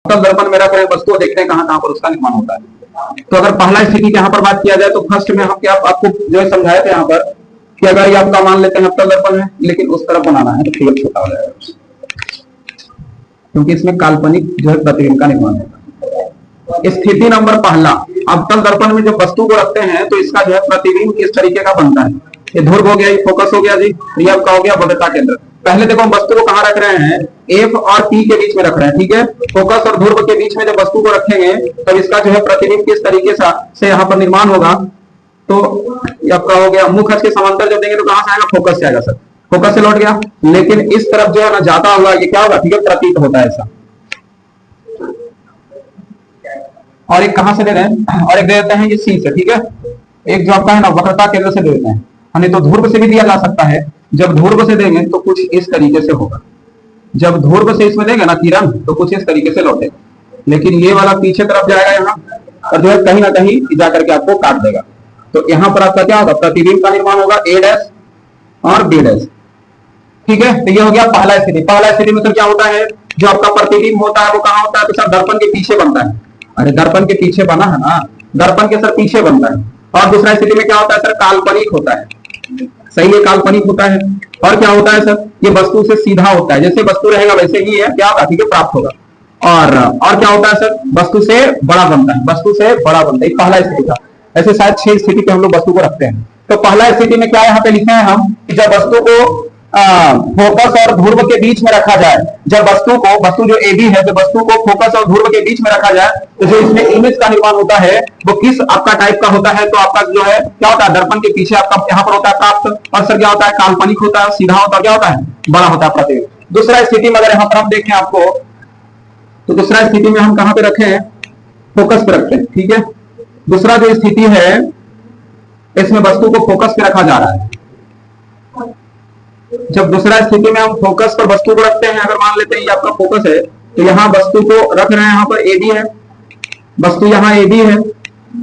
समतल दर्पण में रख रहे हैं वस्तु को, देखते हैं कहां कहां पर उसका निर्माण होता है। तो अगर पहला स्थिति की यहाँ पर बात किया जाए तो फर्स्ट में हम क्या आपको जो है समझाए थे यहाँ पर कि अगर ये आपका मान लेते हैं अवतल दर्पण है, लेकिन उस तरफ बनाना है तो फिगर छोटा हो जाएगा, क्योंकि इसमें काल्पनिक जो है प्रतिबिंब का निर्माण होगा। स्थिति नंबर पहला, अवतल दर्पण में जब वस्तु को रखते हैं तो इसका जो है प्रतिबिंब किस तरीके का बनता है। ये ध्रुव हो गया, ये फोकस हो गया जी, ये आपका हो गया वक्रता केंद्र। पहले देखो हम वस्तु को कहां रख रहे हैं, F और P के बीच में रख रहे हैं, ठीक है। फोकस और ध्रुव के बीच में जब वस्तु को रखेंगे तब इसका जो है प्रतिबिंब किस तरीके से यहाँ पर निर्माण होगा। तो ये आपका हो गया मुख अक्ष के समांतर जब देंगे तो कहां से आएगा, फोकस से आएगा सर, फोकस से लौट गया। लेकिन इस तरफ जो है ना जाता हुआ ये क्या होगा, ठीक है, प्रतीत होता है ऐसा। और एक कहां से दे रहे हैं, और एक दे देते हैं ये C से, ठीक है। एक जो आपका है ना वक्रता केंद्र से दे देते हैं, नहीं तो ध्रुव से भी दिया जा सकता है। जब ध्रुव से देंगे तो कुछ इस तरीके से होगा, जब ध्रुव से इसमें देंगे ना किरण तो कुछ इस तरीके से लौटेगा, लेकिन ये वाला पीछे तरफ जाएगा यहाँ और जो है कहीं ना कहीं जाकर के आपको काट देगा। तो यहाँ पर आपका क्या होगा, प्रतिबिंब का निर्माण होगा A' और B', ठीक है। तो ये हो गया पहला स्थिति। पहला स्थिति में सर क्या होता है, जो आपका प्रतिबिंब होता है वो कहाँ होता है, तो सर दर्पण के पीछे बनता है। अरे दर्पण के पीछे बना है ना, दर्पण के सर पीछे बनता है। और दूसरा स्थिति में क्या होता है सर, काल्पनिक होता है, सही है, काल्पनिक होता है। और क्या होता है सर, ये वस्तु से सीधा होता है, जैसे वस्तु रहेगा वैसे ही है क्या होगा, ठीक है, प्राप्त होगा। और क्या होता है सर, वस्तु से बड़ा बनता है, वस्तु से बड़ा बनता है। पहला स्थिति था, ऐसे शायद 6 स्थिति पे हम लोग वस्तु को रखते हैं। तो पहला स्थिति में क्या यहाँ पे लिखे हैं हम, जब वस्तु को फोकस और ध्रुव के बीच में रखा जाए, जब वस्तु जो AB है, जब वस्तु को फोकस और ध्रुव के बीच में रखा जाए तो जो इसमें इमेज का निर्माण होता है वो किस आपका टाइप का होता है, तो आपका जो है क्या होता है, दर्पण के पीछे आपका यहाँ पर होता है प्राप्त। और सर क्या होता है, काल्पनिक होता है, सीधा होता है, क्या होता है, बड़ा होता है प्रतिबिंब। दूसरा स्थिति में अगर यहाँ पर हम देखें आपको, तो दूसरा स्थिति में हम कहाँ पे रखे हैं, फोकस पे रखते हैं, ठीक है। दूसरा जो स्थिति है इसमें वस्तु को फोकस पे रखा जा रहा है। जब दूसरा स्थिति में हम फोकस पर वस्तु को रखते हैं, अगर मान लेते हैं ये आपका फोकस है, तो यहाँ वस्तु को रख रहे हैं, यहाँ पर AB है, वस्तु यहाँ AB है।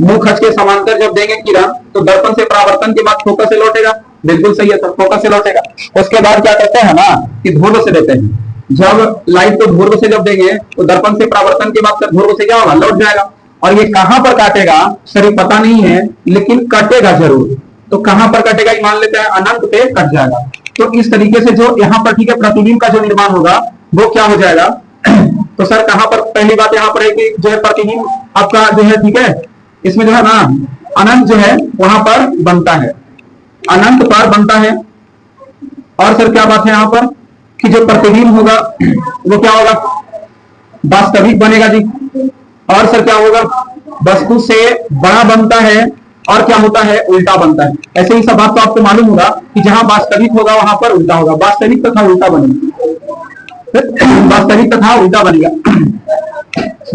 मुख अक्ष के समांतर जब देंगे किरण तो दर्पण से परावर्तन के बाद फोकस से लौटेगा, बिल्कुल सही है सर, फोकस से लौटेगा। उसके बाद क्या करते हैं ना कि ध्रुव से देते हैं, जब लाइट को ध्रुव से जब देंगे तो दर्पण से परावर्तन के बाद ध्रुव से क्या होगा, लौट जाएगा। और ये कहां पर काटेगा सर ये पता नहीं है, लेकिन कटेगा जरूर। तो कहां पर कटेगा ये मान लेते हैं, अनंत पे कट जाएगा। तो इस तरीके से जो यहाँ पर, ठीक है, प्रतिबिंब का जो निर्माण होगा वो क्या हो जाएगा। तो सर कहां पर, पहली बात यहाँ पर है कि जो है प्रतिबिंब आपका जो है, ठीक है, इसमें जो है ना अनंत जो है वहां पर बनता है, अनंत पर बनता है। और सर क्या बात है यहाँ पर कि जो प्रतिबिंब होगा वो क्या होगा, वास्तविक बनेगा जी। और सर क्या होगा, वस्तु से बड़ा बनता है। और क्या होता है, उल्टा बनता है। ऐसे ही सब बात तो आपको मालूम होगा कि जहां वास्तविक होगा वहां पर उल्टा होगा, वास्तविक तथा उल्टा बनेगा, वास्तविक तथा उल्टा बनेगा,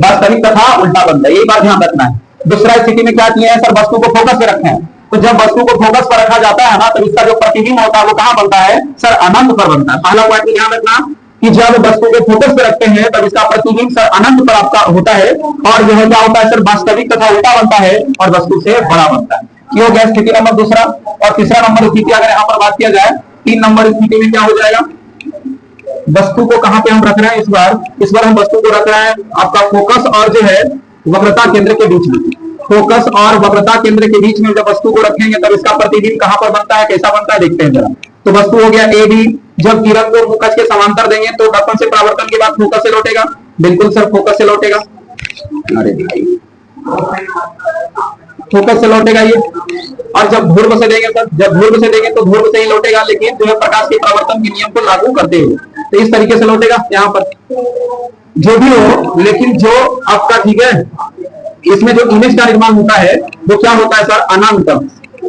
वास्तविक तथा उल्टा बनता है, यही बात ध्यान रखना है। दूसरा स्थिति में क्या किया है सर, वस्तु को फोकस पे रखे हैं। तो जब वस्तु को फोकस पर रखा जाता है ना तो इसका जो प्रतिबिंब होता है वो कहां बनता है सर, अनंत पर बनता है। पहला पॉइंट ध्यान रखना कि जब वस्तु को फोकस पे रखते हैं तब इसका प्रतिबिंब सर अनंत पर आपका होता है। और जो है क्या होता है सर, वास्तविक तथा उल्टा बनता है और वस्तु से बड़ा बनता है। ये हो गया स्थिति नंबर दूसरा। और तीसरा नंबर स्थिति अगर यहाँ पर बात किया जाए, 3 नंबर स्थिति में क्या हो जाएगा, वस्तु को कहां पे हम रख रहे हैं, इस बार हम वस्तु को रख रहे हैं आपका फोकस और जो है वक्रता केंद्र के बीच में। फोकस और वक्रता केंद्र के बीच में जब वस्तु को रखेंगे तब इसका प्रतिबिंब कहां पर बनता है, कैसा बनता है, देखते हैं जरा। तो वस्तु हो गया AB, जब किरण को मुख अक्ष के समांतर देंगे तो दर्पण से परावर्तन के बाद फोकस से लौटेगा, बिल्कुल सर फोकस से लौटेगा। अरे भाई फोकस से लौटेगा ये। और जब ध्रुव से देंगे सर, जब ध्रुव से देंगे तो ध्रुव से ही लौटेगा, लेकिन जो है प्रकाश के परावर्तन के नियम को लागू करते हुए, तो इस तरीके से लौटेगा यहाँ पर। जो भी हो, लेकिन जो आपका, ठीक है, इसमें जो इमेज का निर्माण होता है वो क्या होता है सर, अनंत,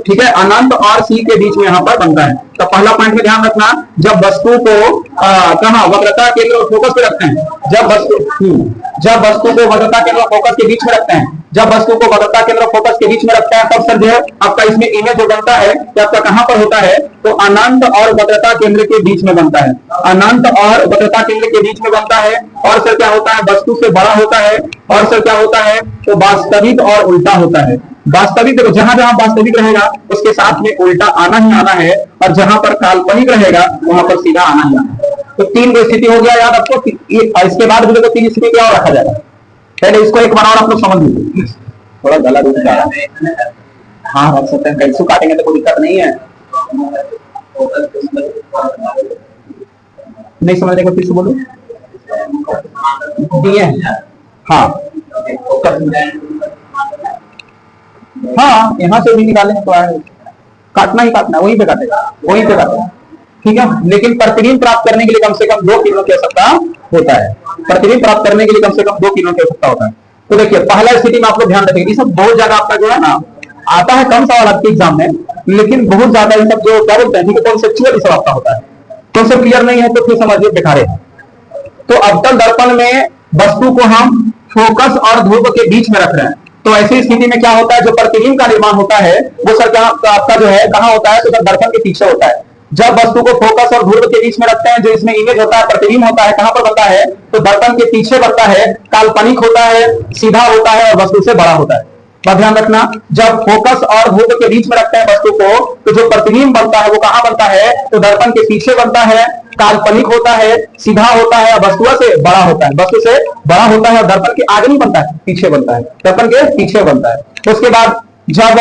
ठीक है, अनंत और C के बीच में यहाँ पर बनता है। तो पहला पॉइंट में ध्यान रखना, जब वस्तु को कहां वक्रता केंद्र और फोकस पे रखते हैं, जब वस्तु को वक्रता केंद्र और फोकस के बीच में रखते हैं, जब वस्तु को वक्रता केंद्र और फोकस के बीच में रखते हैं तब सर जो है आपका इसमें इमेज जो बनता है कि आपका कहां पर होता है, तो अनंत और वक्रता केंद्र के बीच में बनता है, अनंत और वक्रता केंद्र के बीच में बनता है। और सर क्या होता है, वस्तु से बड़ा होता है। और सर क्या होता है, तो वास्तविक और उल्टा होता है। वास्तविक देखो, जहां जहां वास्तविक रहेगा उसके साथ में उल्टा आना ही आना है, और जहां पर काल्पनिक रहेगा वहां पर सीधा आना ही आना है। तो 3 स्थिति हो गया याद आपको। इसके बाद भी देखो 3 स्थिति क्या रखा जाएगा, पहले इसको एक बार और आप लोग समझ लीजिए, थोड़ा गला रुक जाएगा। हाँ रख सकते हैं, कैसे काटेंगे तो कोई दिक्कत नहीं है। नहीं समझ रहे फिर से बोलो। दिए हाँ हाँ, यहाँ से भी निकालेंगे तो काटना ही काटना, वहीं पे काटेगा, वहीं पे काटेगा, ठीक है। लेकिन प्रतिबिंब प्राप्त करने के लिए कम से कम 2 किरणों की आवश्यकता होता है। प्रतिबिंब प्राप्त करने के लिए कम से कम 2 किरणों की आवश्यकता होता है। तो देखिए पहला स्थिति में आप लोग ध्यान रखेंगे, सब बहुत ज्यादा आपका जो है ना आता है, कम सवाल आपके एग्जाम में, लेकिन बहुत ज्यादा ये सब जो क्या बोलते हैं, ठीक है, कॉन्सेप्चुअल सब आपका होता है। कॉन्सेप्ट क्लियर नहीं है तो फिर समझिए बेकार है। तो अवतल दर्पण में वस्तु को हम फोकस और ध्रुव के बीच में रख रहे हैं, तो ऐसी स्थिति में क्या होता है, जो प्रतिबिंब का निर्माण होता है वो सर क्या आपका जो है कहाँ होता है, तो सर दर्पण के पीछे होता है। जब वस्तु को फोकस और ध्रुव के बीच में रखते हैं, जो इसमें इमेज होता है, प्रतिबिंब होता है, कहां पर बनता है, तो दर्पण के पीछे बनता है, काल्पनिक होता है, सीधा होता है और वस्तु से बड़ा होता है। बात ध्यान रखना, जब फोकस और ध्रुव के बीच में रखते हैं वस्तु को, तो जो प्रतिबिंब बनता है वो कहां बनता है, तो दर्पण के पीछे बनता है, काल्पनिक होता है, सीधा होता है और वस्तु से बड़ा होता है। वस्तु से बड़ा होता है और दर्पण के आगे नहीं बनता है, पीछे बनता है, दर्पण के पीछे बनता है। उसके बाद जब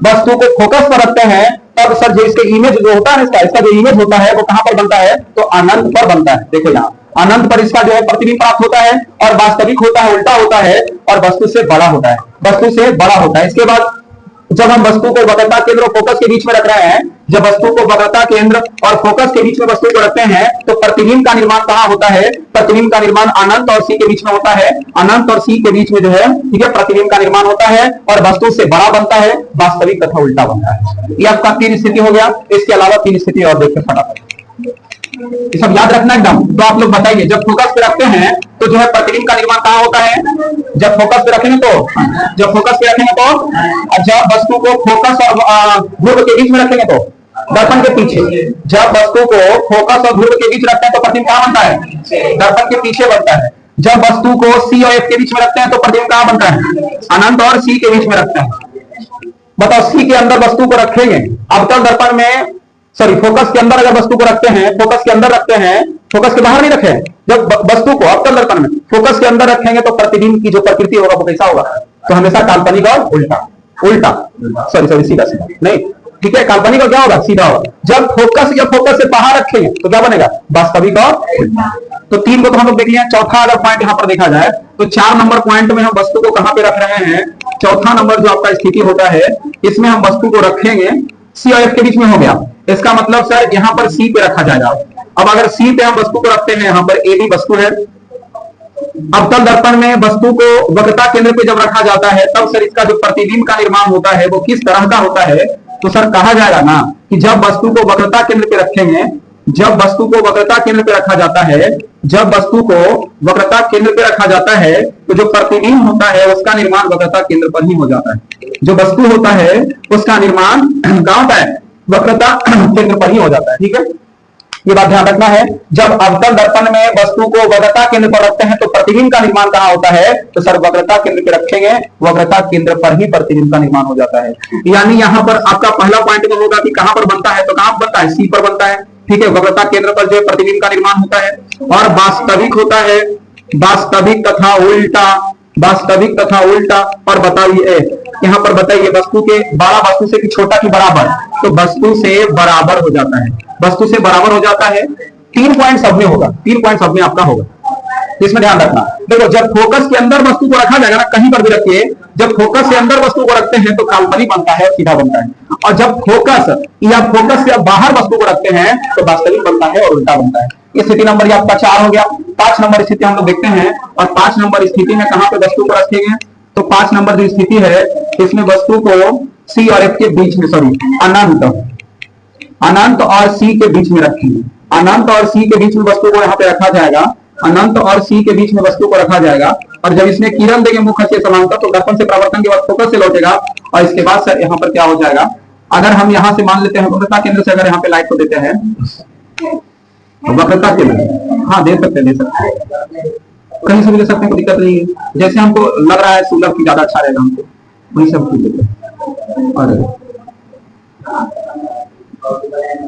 वस्तु को फोकस पर रखते हैं तब सर जो इसके इमेज जो होता है, इसका जो इमेज होता है वो कहां पर बनता है, तो अनंत पर बनता है। देखो यहाँ अनंत पर इसका जो है प्रतिबिंब प्राप्त होता है और वास्तविक होता है, उल्टा होता है और वस्तु से बड़ा होता है, वस्तु से बड़ा होता है। इसके बाद जब हम वस्तु को वक्रता केंद्र और फोकस के बीच में रख रहे हैं, जब वस्तु को वक्रता केंद्र और फोकस के बीच में वस्तु को रखते हैं तो प्रतिबिंब का निर्माण कहां होता है, प्रतिबिंब का निर्माण अनंत और सी के बीच में होता है। अनंत और सी के बीच में जो है, ठीक है, प्रतिबिंब का निर्माण होता है और वस्तु से बड़ा बनता है, वास्तविक तथा उल्टा बनता है। ये आपका 3 स्थिति हो गया। इसके अलावा 3 स्थिति और देखते फटाफट, ये सब याद रखना एकदम। तो आप लोग बताइए, जब फोकस पे रखते हैं तो जो है प्रतिबिंब का निर्माण कहां होता है, जब फोकस पे रखेंगे तो, जब फोकस पे रखेंगे तो, जब वस्तु को फोकस और ध्रुव के बीच में रखेंगे तो दर्पण के पीछे, जब वस्तु को फोकस और ध्रुव के बीच रखते हैं तो प्रतिबिंब कहां बनता है, दर्पण के पीछे बनता है। जब वस्तु को सी और एफ के बीच में रखते हैं तो प्रतिबिंब कहां बनता है, अनंत और सी के बीच में रखते हैं। बताओ, सी के अंदर वस्तु को रखेंगे, अवतल दर्पण में सॉरी फोकस के अंदर अगर वस्तु को रखते हैं, फोकस के अंदर रखते हैं, फोकस के बाहर नहीं रखे, जब वस्तु को अवतल दर्पण में फोकस के अंदर रखेंगे तो प्रतिबिंब की जो प्रकृति होगा वो कैसा होगा, तो हमेशा काल्पनिक और उल्टा, उल्टा सॉरी सीधा सीधा नहीं, ठीक है, काल्पनिक और क्या होगा, सीधा होगा। जब फोकस या फोकस से बाहर रखेंगे तो क्या बनेगा, वास्तविक और उल्टा। तो 3 को तो हम लोग देख लिया। चौथा अगर पॉइंट यहाँ पर देखा जाए तो 4 नंबर पॉइंट में हम वस्तु को कहां पे रख रहे हैं, चौथा नंबर जो आपका स्थिति होता है इसमें हम वस्तु को रखेंगे सी और एफ के बीच में हो गया। इसका मतलब सर यहाँ पर सी पे रखा जाएगा। अब अगर सी पे हम वस्तु को रखते हैं, यहाँ पर ए बी वस्तु है, अवतल दर्पण में वस्तु को वक्रता केंद्र पे जब रखा जाता है तब सर इसका जो प्रतिबिंब का निर्माण होता है वो किस तरह का होता है, तो सर कहा जाएगा ना कि जब वस्तु को वक्रता केंद्र पे रखेंगे, जब वस्तु को वक्रता केंद्र पे रखा जाता है, जब वस्तु को वक्रता केंद्र पे रखा जाता है तो जो प्रतिबिंब होता है उसका निर्माण वक्रता केंद्र पर ही हो जाता है। जो वस्तु होता है उसका निर्माण कहां होता है, वक्रता केंद्र पर ही हो जाता है। ठीक है, ये बात ध्यान रखना है। जब अवतल दर्पण में वस्तु को वक्रता केंद्र पर रखते हैं तो प्रतिबिंब का निर्माण कहां होता है, तो सर वक्रता केंद्र पे रखेंगे, वक्रता केंद्र पर ही प्रतिबिंब का निर्माण हो जाता है। यानी यहां पर आपका पहला पॉइंट में होगा कि कहां पर बनता है, तो कहां बनता है, सी पर बनता है। ठीक है, वक्रता केंद्र पर जो प्रतिबिंब का निर्माण होता है और वास्तविक होता है, वास्तविक तथा उल्टा, वास्तविक तथा उल्टा। और बताइए यहाँ पर बताइए, वस्तु के बड़ा वस्तु से कि छोटा की बराबर, तो वस्तु से बराबर हो जाता है, वस्तु से बराबर हो जाता है। 3 पॉइंट सब में होगा, 3 पॉइंट सब में आपका होगा, इसमें ध्यान रखना। देखो, जब फोकस के अंदर वस्तु को रखा जाएगा ना, कहीं पर भी रखिए, जब फोकस से अंदर वस्तु को रखते हैं तो काल्पनिक बनता है, सीधा बनता है, और जब फोकस या फोकस से बाहर वस्तु को रखते हैं तो वास्तविक बनता है और उल्टा बनता है। ये स्थिति नंबर आपका 4 हो गया। 5 नंबर स्थिति हम लोग देखते हैं, और 5 नंबर स्थिति में कहां पे वस्तु को रखेंगे, तो 5 नंबर जो स्थिति है इसमें वस्तु को सी और एफ के बीच में, सॉरी अनंत और सी के बीच में रखेंगे। अनंत और सी के बीच में वस्तु को यहाँ पे रखा जाएगा, अनंत और सी के बीच में वस्तु को रखा जाएगा। और जब इसमें किरण देंगे मुख्य से समांतर तो दर्पण से परावर्तन के बाद फोकस से लौटेगा, और इसके बाद सर यहाँ पर क्या हो जाएगा, अगर हम यहाँ से मान लेते हैं वक्रता केंद्र से, अगर यहाँ पे लाइट को देते हैं वक्रता केंद्र, हाँ दे सकते हैं, कहीं से भी ले सकते हैं, कोई दिक्कत नहीं है। जैसे हमको लग रहा है सुलभ की ज्यादा अच्छा रहेगा, हमको वही सब कुछ देते हैं। और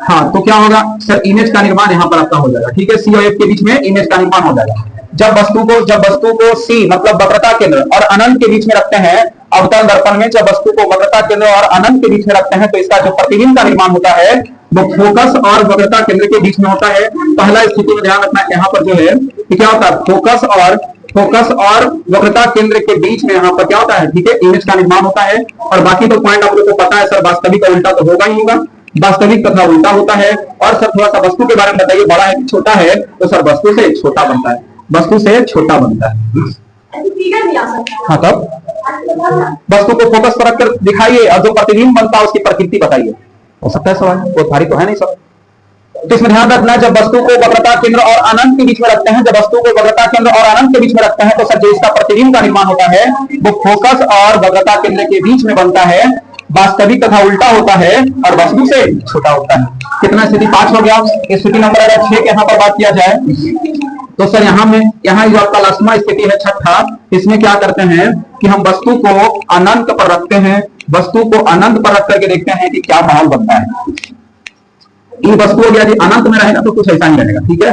हाँ, तो क्या होगा सर, इमेज का निर्माण यहाँ पर आपका हो जाएगा। ठीक है, सी और एफ के बीच में इमेज का निर्माण हो जाएगा। जब वस्तु को सी मतलब वक्रता केंद्र और अनंत के बीच में रखते हैं, अवतल दर्पण में जब वस्तु को वक्रता केंद्र और अनंत के बीच में रखते हैं तो इसका जो प्रतिबिंब का निर्माण होता है वो फोकस और वक्रता केंद्र के बीच में होता है। पहला स्थिति में ध्यान रखना, यहाँ पर जो है क्या होता है, फोकस और वक्रता केंद्र के बीच में यहाँ पर क्या होता है, ठीक है, इमेज का निर्माण होता है। और बाकी तो पॉइंट आप लोगों को पता है सर, वास्तविक का उल्टा तो होगा ही होगा, वास्तविक तथा उल्टा होता है। और सर थोड़ा सा वस्तु के बारे में बताइए, बड़ा है कि छोटा है, तो सर वस्तु से छोटा बनता है, वस्तु से छोटा बनता है। हाँ, तब वस्तु को फोकस पर रखकर दिखाइए और जो प्रतिबिंब बनता है उसकी प्रकृति बताइए। हो सकता है सवाल, वो भारी तो है नहीं सब। तो इसमें ध्यान रखना, जब वस्तु को वक्रता केंद्र और अनंत के बीच में रखते हैं, जब वस्तु को वक्रता केंद्र और अनंत के बीच में रखते हैं तो सर जो इसका प्रतिबिंब का निर्माण होता है वो फोकस और वक्रता केंद्र के बीच में बनता है, वास्तविक तथा उल्टा होता है और वस्तु से छोटा होता है। कितना स्थिति 5 हो गया। स्थिति नंबर अगर 6 के यहाँ पर बात किया जाए तो सर यहाँ जो आपका लास्टमा स्थिति है छठा, इसमें क्या करते हैं कि हम वस्तु को अनंत पर रखते हैं, वस्तु को अनंत पर रख करके देखते हैं कि क्या माहौल बनता है। ये वस्तु हो गया जी, अनंत में रहेगा तो कुछ ऐसा ही रहेगा, ठीक है,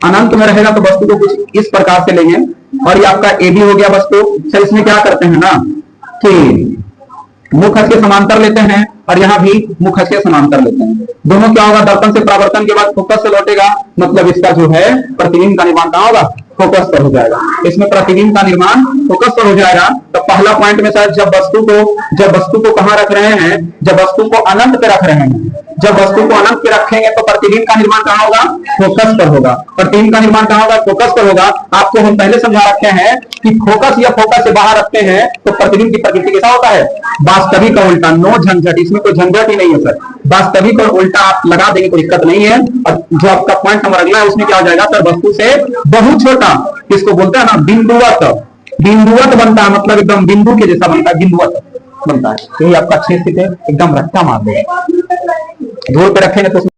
अनंत में रहेगा तो वस्तु को कुछ इस प्रकार से लेंगे। और ये आपका ए बी हो गया वस्तु। सर इसमें क्या करते हैं ना कि मुख अक्ष के समांतर लेते हैं और यहाँ भी मुख अक्ष के समांतर लेते हैं। दोनों क्या होगा, दर्पण से परावर्तन के बाद फोकस से लौटेगा, मतलब इसका जो है प्रतिबिंब का निर्माण कहाँ होगा, फोकस पर हो जाएगा। इसमें प्रतिबिंब का निर्माण फोकस पर हो जाएगा। तो पहला पॉइंट में सर जब वस्तु को कहाँ रख रहे हैं, जब वस्तु को अनंत पे रख रहे हैं, जब वस्तु को अनंत पे रखेंगे तो प्रतिबिंब का निर्माण कहाँ होगा, फोकस पर होगा। प्रतिबिंब का निर्माण कहाँ होगा, फोकस पर होगा। आपको हम पहले समझा रखे हैं कि फोकस या फोकस से बाहर रखते हैं तो प्रतिबिंब की प्रकृति कैसा होता है, वास्तविक का उल्टा। नो झंझट, इसमें कोई झंझट ही नहीं है सर, वास्तविक और उल्टा आप लगा देंगे, कोई दिक्कत नहीं है। और जो आपका पॉइंट नंबर अगला है उसमें क्या हो जाएगा सर, वस्तु से बहुत छोटा, इसको बोलते हैं ना बिंदुवत बनता है, मतलब एकदम बिंदु के जैसा बनता है, बिंदुवत बनता है। यही आपका 6 स्थिति एकदम रट्टा मार देगा, धूल पे रखेंगे तो